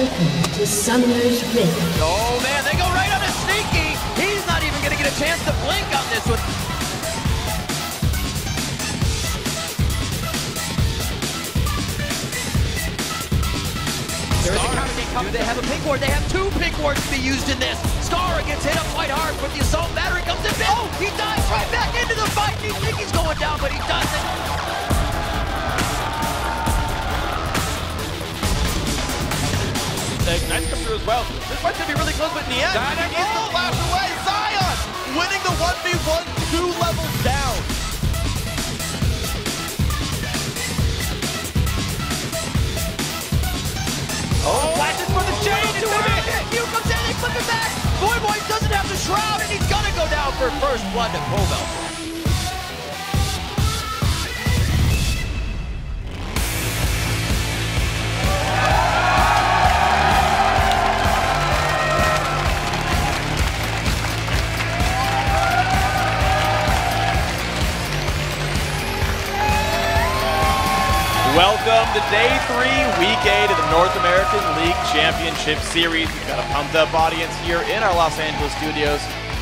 Welcome to Summoner's Rift. Oh man, they go right on a sneaky. He's not even going to get a chance to blink on this one. There's a counter game coming. Do they have a pink ward? They have two pink wards to be used in this. Skara gets hit up quite hard, but the assault battery comes in. Oh, he dives right back into the fight. You think he's going down, but he doesn't. Nice come through as well. This fight's gonna be really close, but in the end, he gets the flash away. Zion winning the 1v1, 2 levels down. Oh, flashes for the chain. Here comes in, they flip it back. Boy doesn't have the shroud, and he's gonna go down for first blood to Koval. Welcome to Day 3, Week 8 of the North American League Championship Series. We've got a pumped-up audience here in our Los Angeles studios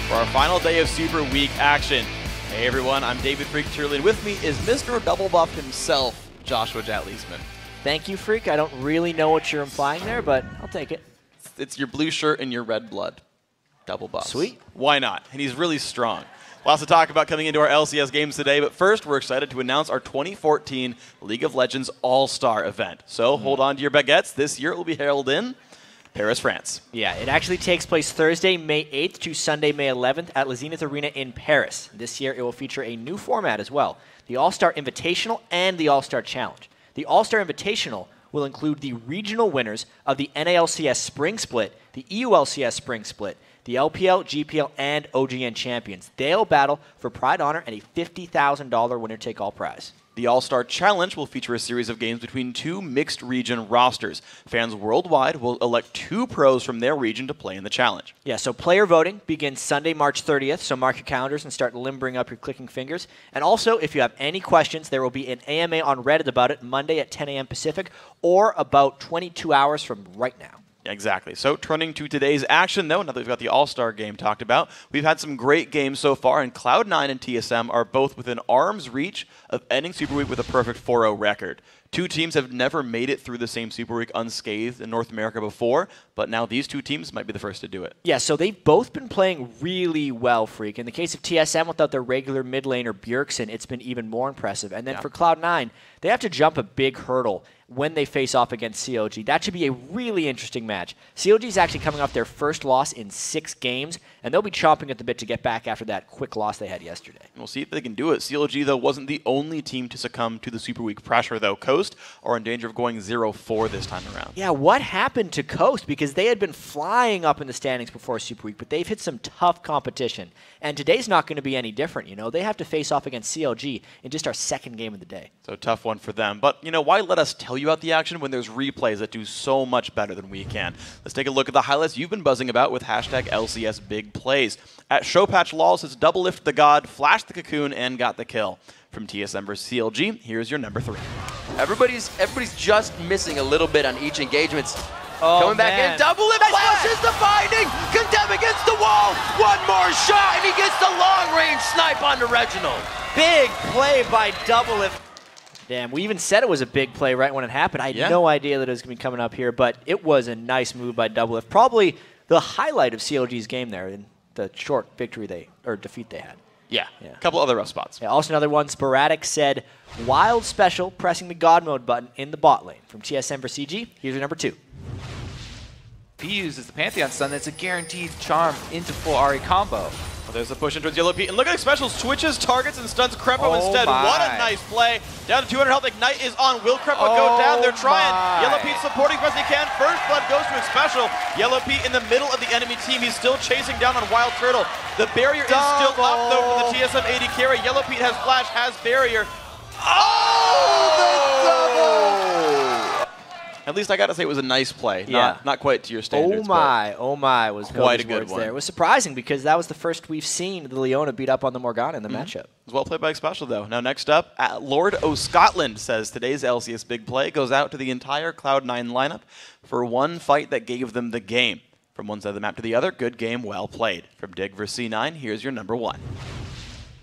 for our final day of Super Week action. Hey everyone, I'm David Freak Turley, and with me is Mr. Double Buff himself, Joshua Jatleesman. Thank you, Freak. I don't really know what you're implying there, but I'll take it. It's your blue shirt and your red blood. Double buff. Sweet. Why not? And he's really strong. Lots to talk about coming into our LCS games today, but first we're excited to announce our 2014 League of Legends All-Star event. So hold on to your baguettes. This year it will be held in Paris, France. Yeah, it actually takes place Thursday, May 8th to Sunday, May 11th at La Zenith Arena in Paris. This year it will feature a new format as well, the All-Star Invitational and the All-Star Challenge. The All-Star Invitational will include the regional winners of the NALCS Spring Split, the EULCS Spring Split, the LPL, GPL, and OGN champions. They'll battle for pride, honor, and a $50,000 winner-take-all prize. The All-Star Challenge will feature a series of games between two mixed region rosters. Fans worldwide will elect 2 pros from their region to play in the challenge. Yeah, so player voting begins Sunday, March 30th, so mark your calendars and start limbering up your clicking fingers. And also, if you have any questions, there will be an AMA on Reddit about it Monday at 10 a.m. Pacific, or about 22 hours from right now. Exactly. So turning to today's action, though, now that we've got the All-Star game talked about, we've had some great games so far, and Cloud9 and TSM are both within arm's reach of ending Super Week with a perfect 4-0 record. 2 teams have never made it through the same Super Week unscathed in North America before, but now these 2 teams might be the first to do it. Yeah, so they've both been playing really well, Freak. In the case of TSM, without their regular mid laner Bjergsen, it's been even more impressive. And then for Cloud9, they have to jump a big hurdle when they face off against COG. That should be a really interesting match. COG is actually coming off their first loss in 6 games, and they'll be chomping at the bit to get back after that quick loss they had yesterday. We'll see if they can do it. COG, though, wasn't the only team to succumb to the Super Week pressure, though. Coast are in danger of going 0-4 this time around. Yeah, what happened to Coast? Because they had been flying up in the standings before Super Week, but they've hit some tough competition. And today's not going to be any different, you know. They have to face off against CLG in just our second game of the day. So tough one for them. But, you know, why let us tell you about the action when there's replays that do so much better than we can? Let's take a look at the highlights you've been buzzing about with hashtag LCS Big Plays. At Showpatch Laws, it's double lift the god, flashed the cocoon, and got the kill. From TSM versus CLG, here's your number 3. Everybody's just missing a little bit on each engagement. Coming back in, double lift flashes the finding. Condemn against the wall. One more shot, and he gets the long-range snipe onto Reginald. Big play by double lift. Damn, we even said it was a big play right when it happened. I had no idea that it was going to be coming up here, but it was a nice move by double lift. Probably the highlight of CLG's game there in the short victory defeat they had. Yeah, a couple other rough spots. Yeah, also another one, Sporadic said, wild special, pressing the God Mode button in the bot lane. From TSM for CG, here's your number 2. If he uses the Pantheon Stun, that's a guaranteed charm into full Ahri combo. Well, there's a push in towards Yellow Pete. And look at Specials, switches, targets, and stuns Krepo instead. What a nice play. Down to 200 health. Ignite is on. Will Krepo go down? They're trying. Yellow Pete supporting as best he can. First blood goes to his Special. Yellow Pete in the middle of the enemy team. He's still chasing down on Wild Turtle. The barrier is still up, though, for the TSM AD carry. Yellow Pete has flash, has barrier. Oh, the double! And At least I got to say it was a nice play. Yeah. Not quite to your standards. Oh my was quite a good one. There. It was surprising because that was the first we've seen the Leona beat up on the Morgana in the matchup. It was well played by Special, though. Now, next up, Lord O'Scotland says today's LCS big play goes out to the entire Cloud9 lineup for one fight that gave them the game. From one side of the map to the other, good game, well played. From Dig vs C9, here's your number 1.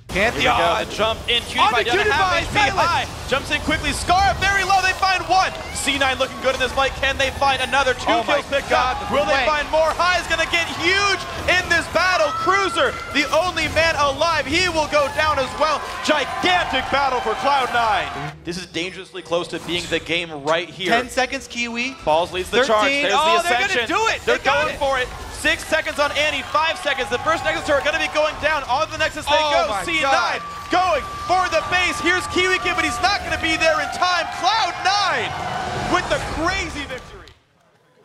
Pantheon! Jump in, Cutie down to half HP high. Jumps in quickly, Scar very low, they find one. C9 looking good in this fight. Can they find another? 2 kills picked up. Will they find more? High is going to get huge in this battle. Cruiser, the only man alive, he will go down as well. Gigantic battle for Cloud9. This is dangerously close to being the game right here. 10 seconds, Kiwi. Falls leads the charge. There's the Ascension. They're going to do it. They're going for it. 6 seconds on Annie, 5 seconds. The first Nexus turret going to be going down. On the Nexus they go. C9 going for the base. Here's Kiwi Kid, but he's not going to be there in time. Cloud9 with the crazy victory.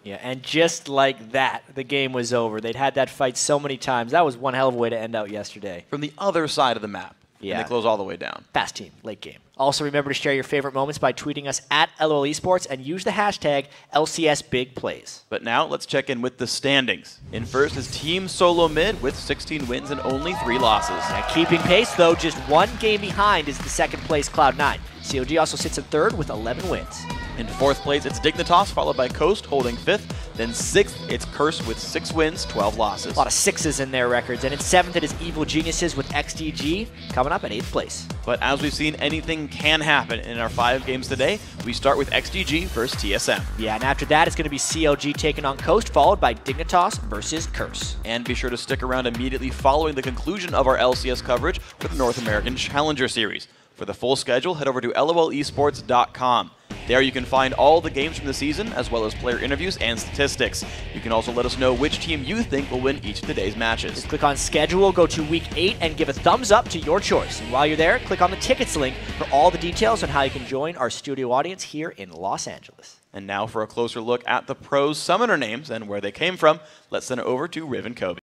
Yeah, and just like that, the game was over. They'd had that fight so many times. That was one hell of a way to end out yesterday. From the other side of the map. Yeah. And they close all the way down. Fast team, late game. Also, remember to share your favorite moments by tweeting us at LOL Esports and use the hashtag LCSBigPlays. But now, let's check in with the standings. In first is Team Solo Mid with 16 wins and only 3 losses. Now, keeping pace, though, just 1 game behind is the second place Cloud9. COG also sits in third with 11 wins. In fourth place, it's Dignitas, followed by Coast, holding 5th. Then 6th, it's Curse with 6 wins, 12 losses. A lot of 6s in their records. And in 7th, it is Evil Geniuses with XDG, coming up at 8th place. But as we've seen, anything can happen in our 5 games today. We start with XDG versus TSM. Yeah, and after that, it's going to be CLG taking on Coast, followed by Dignitas versus Curse. And be sure to stick around immediately following the conclusion of our LCS coverage for the North American Challenger Series. For the full schedule, head over to lolesports.com. There you can find all the games from the season, as well as player interviews and statistics. You can also let us know which team you think will win each of today's matches. Just click on schedule, go to week 8, and give a thumbs up to your choice. And while you're there, click on the tickets link for all the details on how you can join our studio audience here in Los Angeles. And now for a closer look at the pros' summoner names and where they came from, let's send it over to Riv and Kobe.